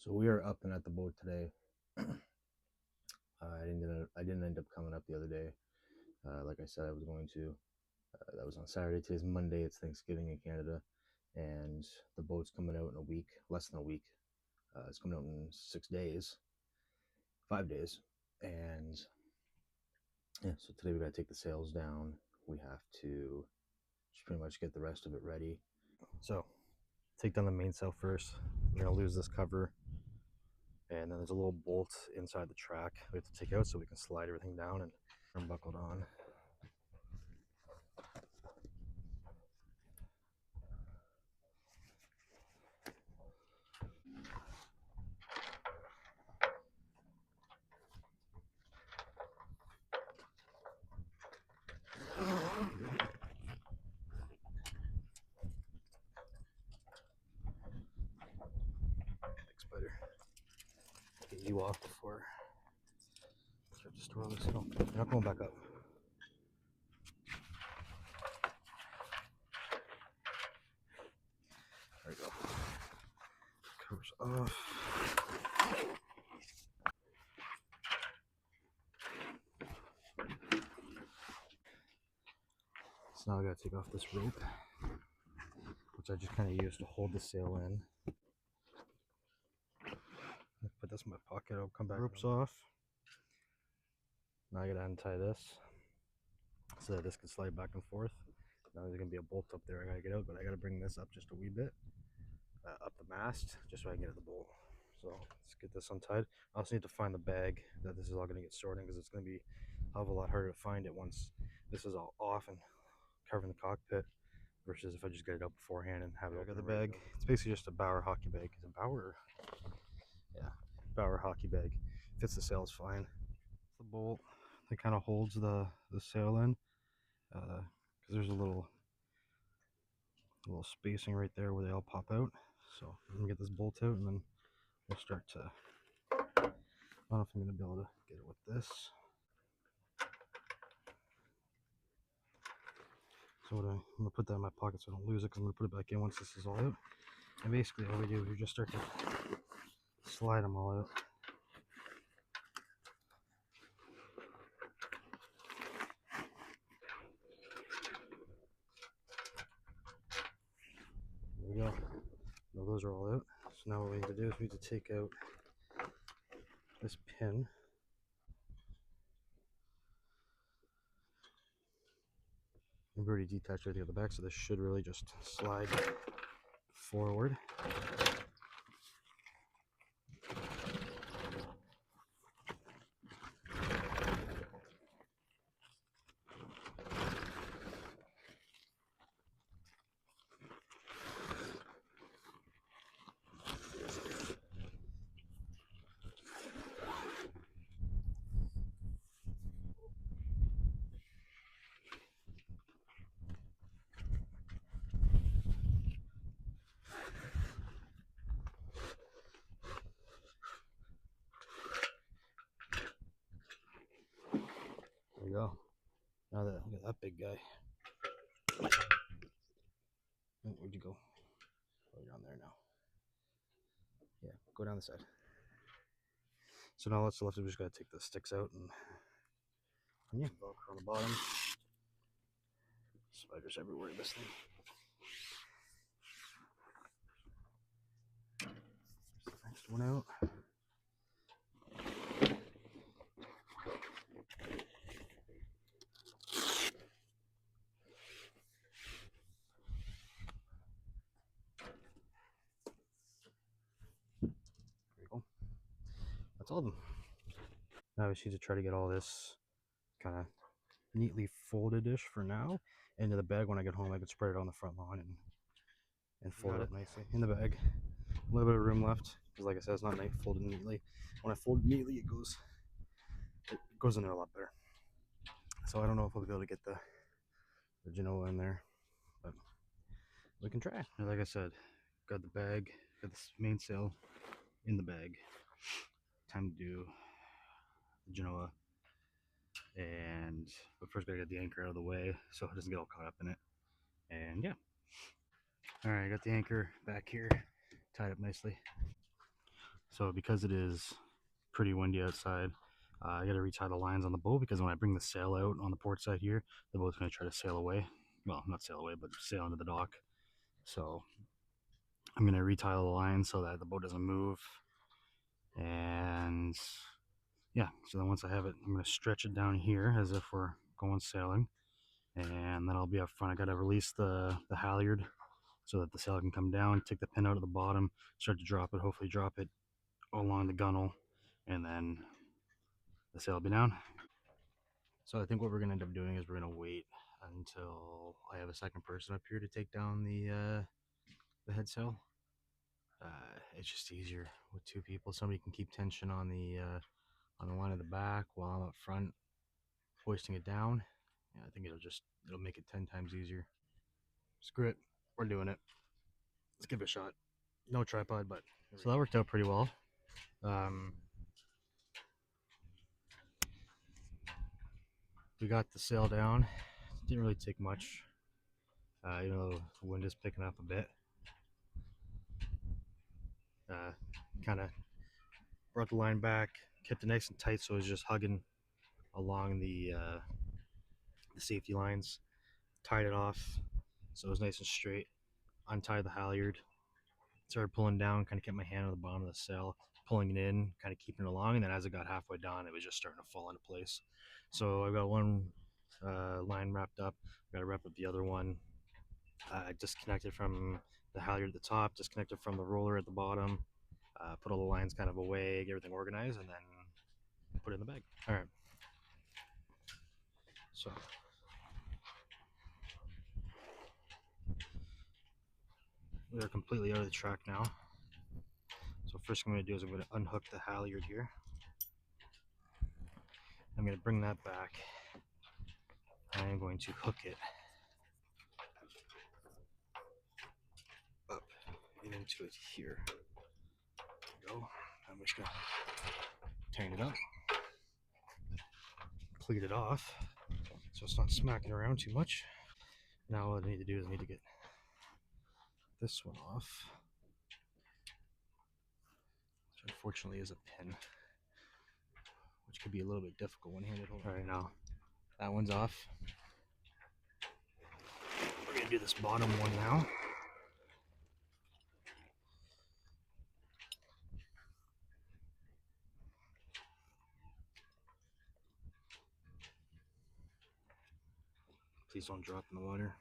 So we are up and at the boat today. I didn't end up coming up the other day. Like I said, I was going to. That was on Saturday. Today's Monday. It's Thanksgiving in Canada, and the boat's coming out in a week, less than a week. It's coming out in 6 days, 5 days, and yeah. So today we got to take the sails down. We have to just pretty much get the rest of it ready. So take down the mainsail first. We're gonna lose this cover, and then there's a little bolt inside the track we have to take out so we can slide everything down, and I'm buckled on. Thanks, Spider. Get you off before I start to store all this. No, you're not going back up. There we go. Covers off. So now I gotta take off this rope, which I just kind of use to hold the sail in. Put this in my pocket. I'll come back. Rope's off. Now I gotta untie this so that this can slide back and forth. Now there's gonna be a bolt up there I gotta get out, but I gotta bring this up just a wee bit, up the mast, just so I can get at the bolt. So let's get this untied. I also need to find the bag that this is all gonna get stored in, because it's gonna be a hell of a lot harder to find it once this is all off and covering the cockpit, versus if I just get it out beforehand and have it. I got the bag. It's basically just a Bauer hockey bag. Is it Bauer? Yeah, Bauer hockey bag. Fits the sails fine. The bolt that kind of holds the sail in, because there's a little spacing right there where they all pop out. So I'm gonna get this bolt out, and then we'll start to. I don't know if I'm gonna be able to get it with this. So I'm gonna put that in my pocket so I don't lose it, because I'm gonna put it back in once this is all out. And basically all we do is we just start to slide them all out. There we go. Now those are all out. So now what we need to do is we need to take out this pin. I've already detached everything at the back, so this should really just slide forward. There we go. Now that, look at that big guy. Oh, where'd you go? Oh, you're on there now. Yeah, go down the side. So now what's left, we just gotta take the sticks out, and yeah, Velcro on the bottom. Spiders everywhere in this thing. There's the next one out. There we go. That's all of them. Now we just need to try to get all this kind of neatly folded-ish for now into the bag. When I get home, I can spread it on the front lawn and fold it nicely in the bag. A little bit of room left, because like I said, it's not folded neatly. When I fold it neatly, it goes in there a lot better. So I don't know if I'll be able to get the Genoa in there, but we can try. And like I said, got the bag, got the mainsail in the bag. Time to do the Genoa, but first gotta get the anchor out of the way so it doesn't get all caught up in it. And yeah. All right, I got the anchor back here, tied up nicely. So because it is pretty windy outside, I got to retie the lines on the boat because when I bring the sail out on the port side here, the boat's going to try to sail away. Well, not sail away, but sail into the dock. So I'm going to retie the lines so that the boat doesn't move. And yeah, so then once I have it, I'm going to stretch it down here as if we're going sailing. And then I'll be up front. I got to release the halyard so that the sail can come down, take the pin out of the bottom, start to drop it, hopefully drop it along the gunnel, and then the sail will be down. So I think what we're gonna end up doing is we're gonna wait until I have a second person up here to take down the head sail. It's just easier with two people. Somebody can keep tension on the line of the back while I'm up front hoisting it down. Yeah, I think it'll make it 10 times easier. Screw it, we're doing it. Let's give it a shot. No tripod, but so that worked out pretty well. Um, we got the sail down. Didn't really take much, even though the wind is picking up a bit. Kind of brought the line back, kept it nice and tight, so it was just hugging along the safety lines. Tied it off, so it was nice and straight. Untied the halyard, started pulling down, kind of kept my hand on the bottom of the sail, pulling it in, kind of keeping it along, and then as it got halfway down, it was just starting to fall into place. So I got one line wrapped up, got to wrap up the other one. Disconnected from the halyard at the top, disconnected from the roller at the bottom, put all the lines kind of away, get everything organized, and then put it in the bag. All right. So we are completely out of the track now. So first thing I'm going to do is I'm going to unhook the halyard here. I'm going to bring that back. I'm going to hook it up and into it here. There we go. I'm just going to tighten it up, cleat it off so it's not smacking around too much. Now what I need to do is I need to get this one off, which unfortunately is a pin, which could be a little bit difficult one-handed. All right, now that one's off. We're going to do this bottom one now. Please don't drop in the water.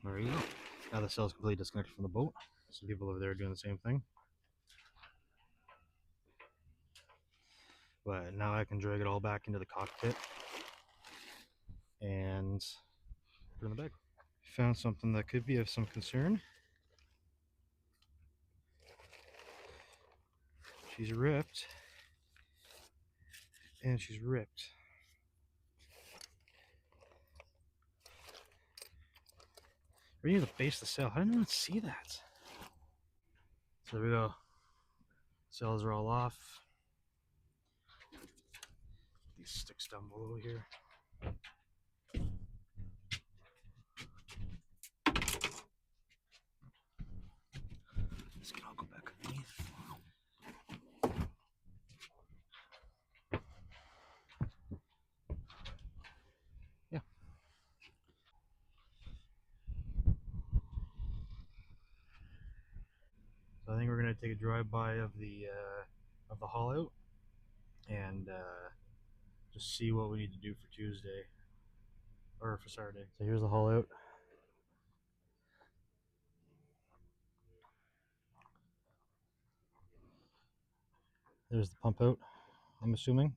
There you go. Now the sail is completely disconnected from the boat. Some people over there are doing the same thing. But now I can drag it all back into the cockpit and put it in the bag. Found something that could be of some concern. She's ripped. And she's ripped. Right near the base of the sail. How did I not see that? So there we go. Sails are all off. These sticks down below here. This can all go back underneath. Yeah. So I think we're gonna take a drive-by of the haul out and just see what we need to do for Tuesday or for Saturday. So here's the haul out. There's the pump out, I'm assuming.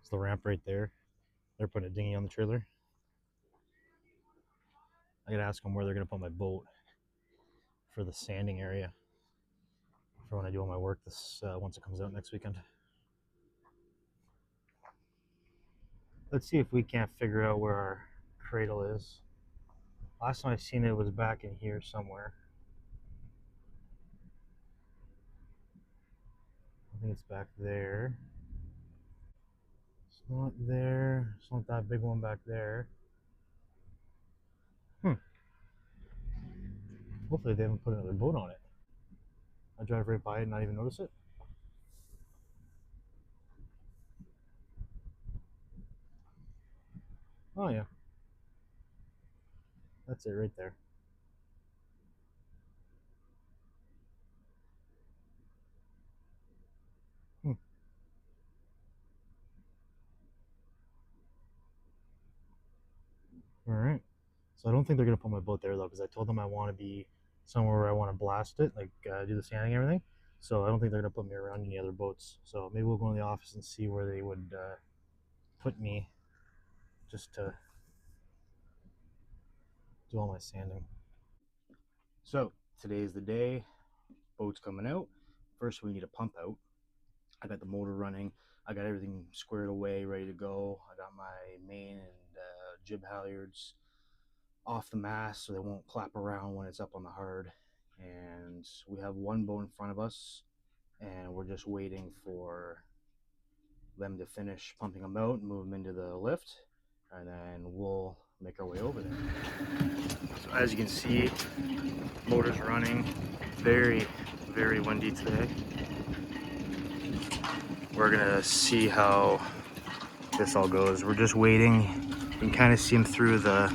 It's the ramp right there. They're putting a dinghy on the trailer. I gotta ask them where they're gonna put my boat for the sanding area for when I do all my work this once it comes out next weekend. Let's see if we can't figure out where our cradle is. Last time I seen it was back in here somewhere. I think it's back there. It's not there. It's not that big one back there. Hopefully they haven't put another boat on it. I drive right by it and not even notice it. Oh yeah, that's it right there. Hmm. All right. So I don't think they're gonna put my boat there though, because I told them I want to be somewhere where I want to blast it, like do the sanding and everything. So I don't think they're gonna put me around any other boats. So maybe we'll go in the office and see where they would put me, just to do all my sanding. So today is the day. Boat's coming out. First, we need a pump out. I got the motor running. I got everything squared away, ready to go. I got my main and jib halyards off the mast so they won't clap around when it's up on the hard. And we have one boat in front of us, and we're just waiting for them to finish pumping them out and move them into the lift, and then we'll make our way over there. So as you can see, motor's running. Very, very windy today. We're gonna see how this all goes. We're just waiting. You can kind of see them through that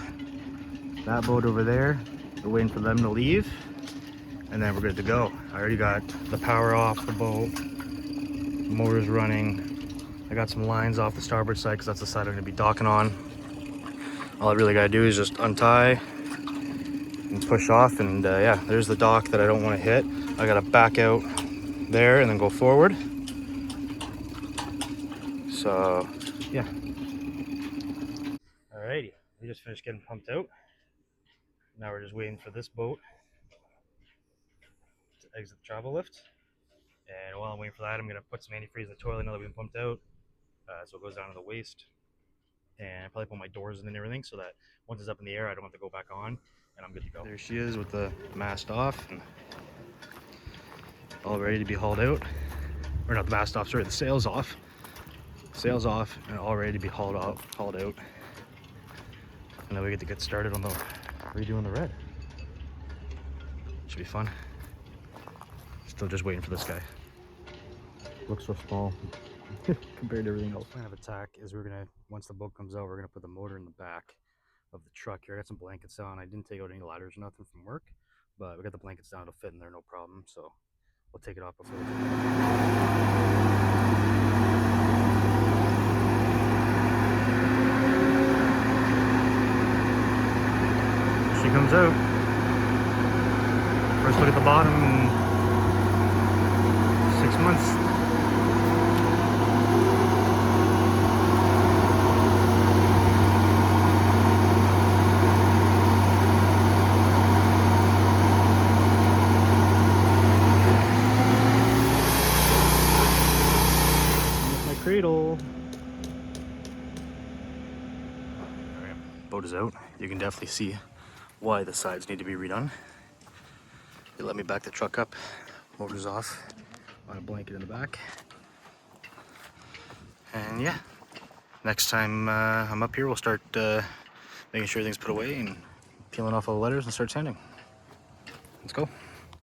boat over there. We're waiting for them to leave, and then we're good to go. I already got the power off the boat. The motor's running. I got some lines off the starboard side because that's the side I'm gonna be docking on. All I really gotta do is just untie and push off, and yeah, there's the dock that I don't want to hit. I gotta back out there and then go forward. So yeah. Alrighty, we just finished getting pumped out. Now we're just waiting for this boat to exit the travel lift. And while I'm waiting for that, I'm gonna put some antifreeze in the toilet now that we've been pumped out, so it goes down to the waist. And probably put my doors in and everything so that once it's up in the air, I don't have to go back on, and I'm good to go. There she is with the mast off and all ready to be hauled out. Or not the mast off, sorry, the sails off. Sails off and all ready to be hauled out. And then we get started on the redoing the red. Should be fun. Still just waiting for this guy. Looks so small compared to everything else. Plan of attack is we're gonna, once the boat comes out, we're gonna put the motor in the back of the truck here. I got some blankets on. I didn't take out any ladders or nothing from work, but we got the blankets down. It'll fit in there, no problem. So we'll take it off before we take it off. She comes out. First look at the bottom in 6 months. My cradle. Alright, boat is out. You can definitely see why the sides need to be redone. They let me back the truck up. Motor's off. On a blanket in the back. And yeah, next time I'm up here, we'll start making sure everything's put away and peeling off all the letters and start sanding. Let's go.